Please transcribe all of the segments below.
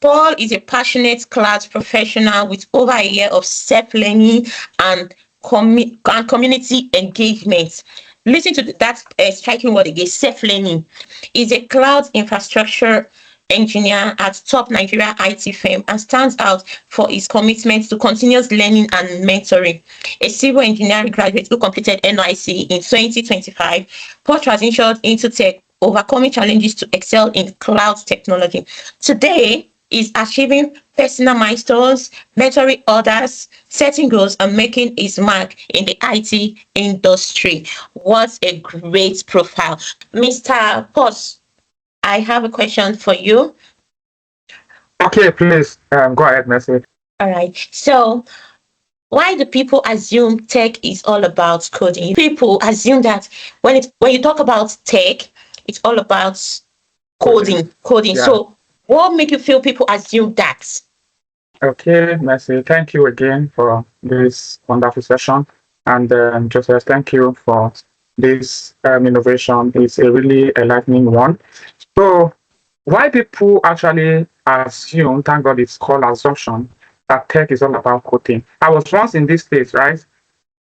Paul is a passionate cloud professional with over a year of self-learning and, and community engagement. Listen to that striking word again, self-learning. Is a cloud infrastructure engineer at top Nigeria IT firm and stands out for his commitment to continuous learning and mentoring. A civil engineering graduate who completed NYC in 2025, Paul transitioned into tech, overcoming challenges to excel in cloud technology. Today, is achieving personal milestones, mentoring others, setting goals, and making his mark in the IT industry. What a great profile. Mr. Boss, I have a question for you. Okay, please go ahead, Mercy. All right. So, why do people assume tech is all about coding? People assume that when you talk about tech, it's all about Coding. coding. Yeah. So, what make you feel people assume that? Okay, Mercy. Thank you again for this wonderful session. And Joseph, thank you for this innovation. It's a really enlightening one. So, why people actually assume, thank God it's called assumption, that tech is all about coding. I was once in this state, right?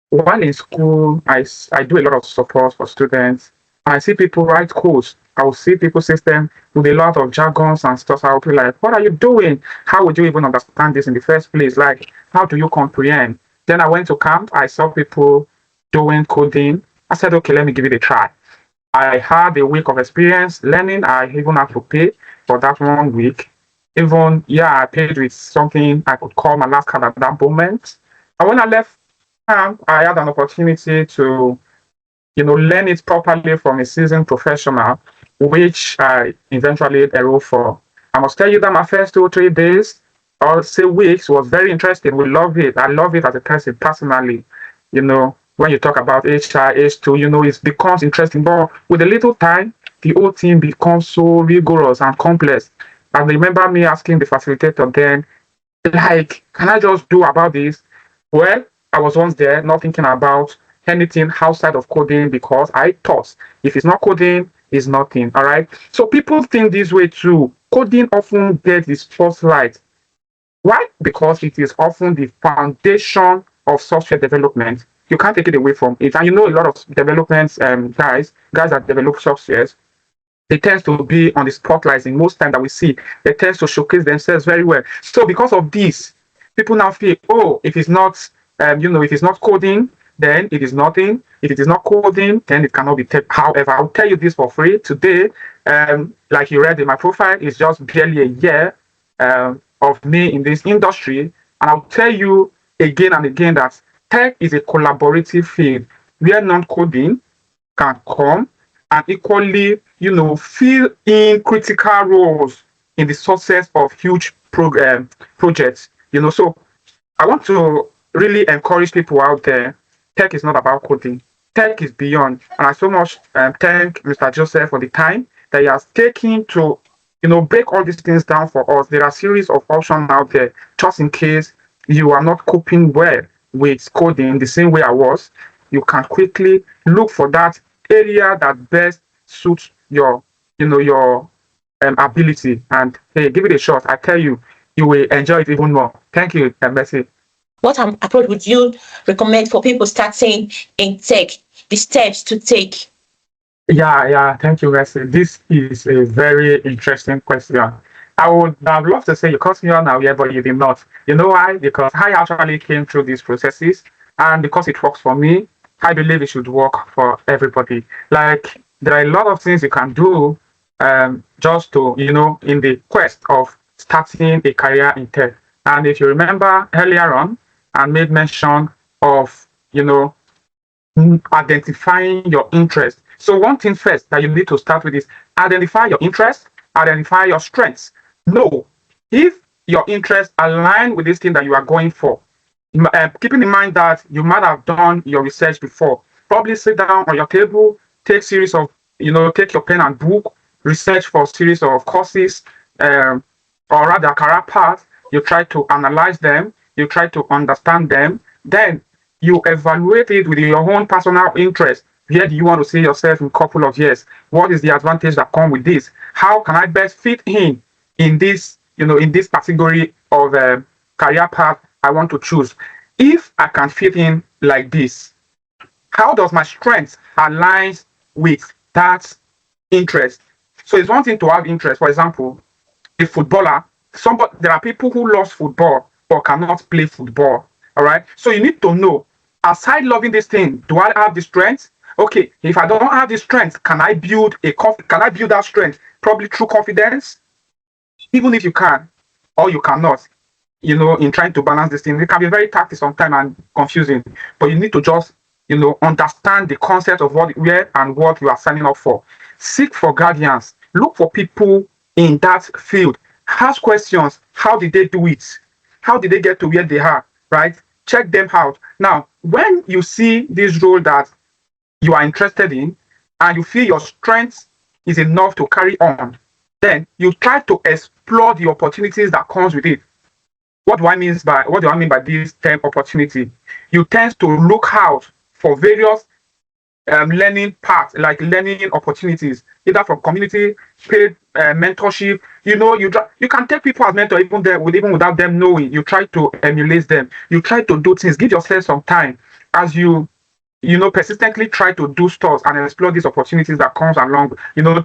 While in school, I do a lot of support for students. I see people write codes. I will see people system with a lot of jargons and stuff. I will be like, what are you doing? How would you even understand this in the first place? Like, how do you comprehend? Then I went to camp. I saw people doing coding. I said, okay, let me give it a try. I had a week of experience learning. I even had to pay for that 1 week. Even, yeah, I paid with something I could call my last card at that moment. And when I left camp, I had an opportunity to, learn it properly from a seasoned professional, which I eventually enrolled for. I must tell you that my first 2 or 3 days, or say weeks, was very interesting. We love it. I love it as a person personally. When you talk about HR, H2, it becomes interesting. But with a little time, the whole thing becomes so rigorous and complex. And I remember me asking the facilitator then, like, can I just do about this? Well, I was once there, not thinking about anything outside of coding because I thought if it's not coding, it's nothing. All right. So people think this way too. Coding often gets the spotlight. Why? Because it is often the foundation of software development. You can't take it away from it. And a lot of development guys that develop softwares, they tend to be on the spotlight in most time that we see. They tend to showcase themselves very well. So because of this, people now feel, oh, if it's not, if it's not coding, then it is nothing. If it is not coding, then it cannot be tech. However, I'll tell you this for free today. Like you read in my profile, it's just barely a year of me in this industry, and I'll tell you again and again that tech is a collaborative field where non-coding can come and equally, fill in critical roles in the success of huge projects. So I want to really encourage people out there. Tech is not about coding. Tech is beyond. And I so much thank Mr. Joseph for the time that he has taken to, break all these things down for us. There are a series of options out there, just in case you are not coping well with coding the same way I was. You can quickly look for that area that best suits your, your ability. And hey, give it a shot. I tell you, you will enjoy it even more. Thank you, Messi. What approach would you recommend for people starting in tech? The steps to take? Yeah. Thank you, Messi. This is a very interesting question. I would have loved to say you caught me on now, yeah, but you did not. You know why? Because I actually came through these processes, and because it works for me, I believe it should work for everybody. Like, there are a lot of things you can do just to, in the quest of starting a career in tech. And if you remember earlier on, I made mention of, identifying your interest. So one thing first that you need to start with is identify your interest, identify your strengths. Know if your interests align with this thing that you are going for. Keeping in mind that you might have done your research before. Probably sit down on your table, take series of, take your pen and book, research for a series of courses, or rather career paths. You try to analyze them, you try to understand them, then you evaluate it with your own personal interest. Where do you want to see yourself in a couple of years? What is the advantage that come with this? How can I best fit in this, in this category of career path I want to choose. If I can fit in like this, how does my strength align with that interest? So it's one thing to have interest. For example, a footballer, there are people who love football but cannot play football. All right. So you need to know, aside loving this thing, do I have the strength? Okay, if I don't have the strength, can I build that strength probably through confidence? Even if you can or you cannot, in trying to balance this thing, it can be very taxing sometimes and confusing. But you need to just, understand the concept of where and what you are signing up for. Seek for guardians. Look for people in that field. Ask questions. How did they do it? How did they get to where they are? Right? Check them out. Now, when you see this role that you are interested in and you feel your strength is enough to carry on, then you try to explore the opportunities that comes with it. What do I mean by this term opportunity? You tend to look out for various learning paths, like learning opportunities, either from community, paid mentorship. You can take people as mentor even without them knowing. You try to emulate them. You try to do things. Give yourself some time as you persistently try to do stuff and explore these opportunities that comes along.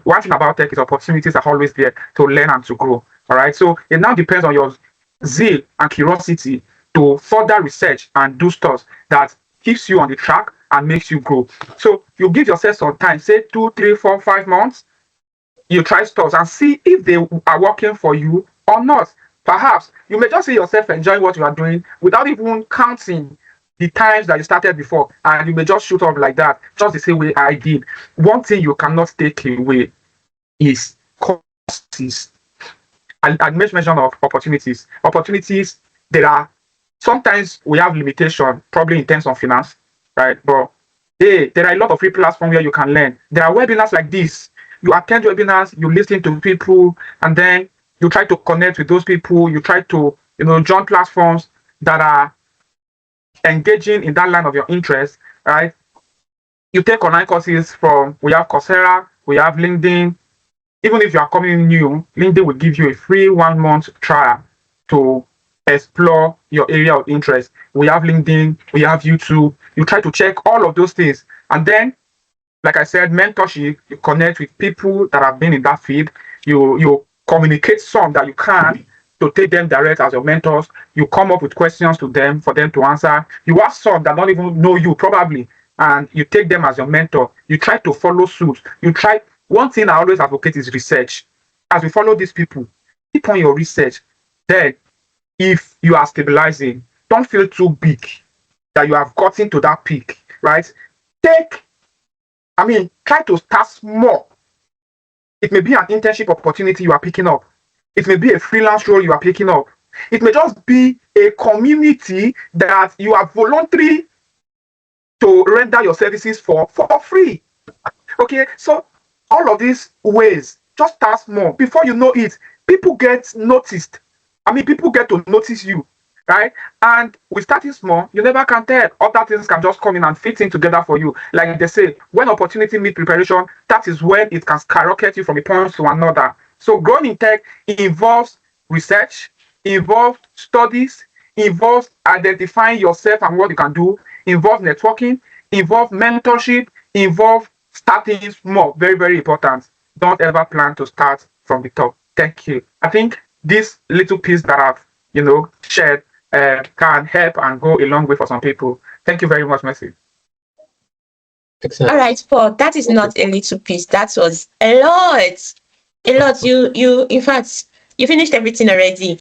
One thing about tech is opportunities are always there to learn and to grow. All right. So it now depends on your zeal and curiosity to further research and do stuff that keeps you on the track and makes you grow. So you give yourself some time, say 2, 3, 4, 5 months. You try stuff and see if they are working for you or not. Perhaps you may just see yourself enjoying what you are doing without even counting the times that you started before, and you may just shoot up like that, just the same way I did. One thing you cannot take away is courses. I made mention of opportunities. Opportunities, sometimes we have limitation, probably in terms of finance, right? But hey, there are a lot of free platforms where you can learn. There are webinars like this. You attend webinars, you listen to people, and then you try to connect with those people. You try to, join platforms that are engaging in that line of your interest, right? You take online courses we have Coursera, we have LinkedIn. Even if you are coming in new, LinkedIn will give you a free 1-month trial to explore your area of interest. We have LinkedIn, we have YouTube. You try to check all of those things. And then, like I said, mentorship, you connect with people that have been in that field. You communicate some that you can to take them direct as your mentors. You come up with questions to them for them to answer. You ask some that don't even know you probably, and you take them as your mentor. You try to follow suit. One thing I always advocate is research. As we follow these people, keep on your research. Then, if you are stabilizing, don't feel too big that you have gotten to that peak, right? Try to start small. It may be an internship opportunity you are picking up. It may be a freelance role you are picking up. It may just be a community that you are voluntary to render your services for free. Okay, so all of these ways, just start small. Before you know it, people get noticed. People get to notice you, right? And with starting small, you never can tell. Other things can just come in and fit in together for you. Like they say, when opportunity meets preparation, that is when it can skyrocket you from a point to another. So growing in tech involves research, involves studies, involves identifying yourself and what you can do, involves networking, involves mentorship, involves starting small. Very, very important. Don't ever plan to start from the top. Thank you. I think this little piece that I've, shared can help and go a long way for some people. Thank you very much, Mercy. Excellent. All right, Paul, that is not a little piece. That was a lot. A lot. In fact, you finished everything already.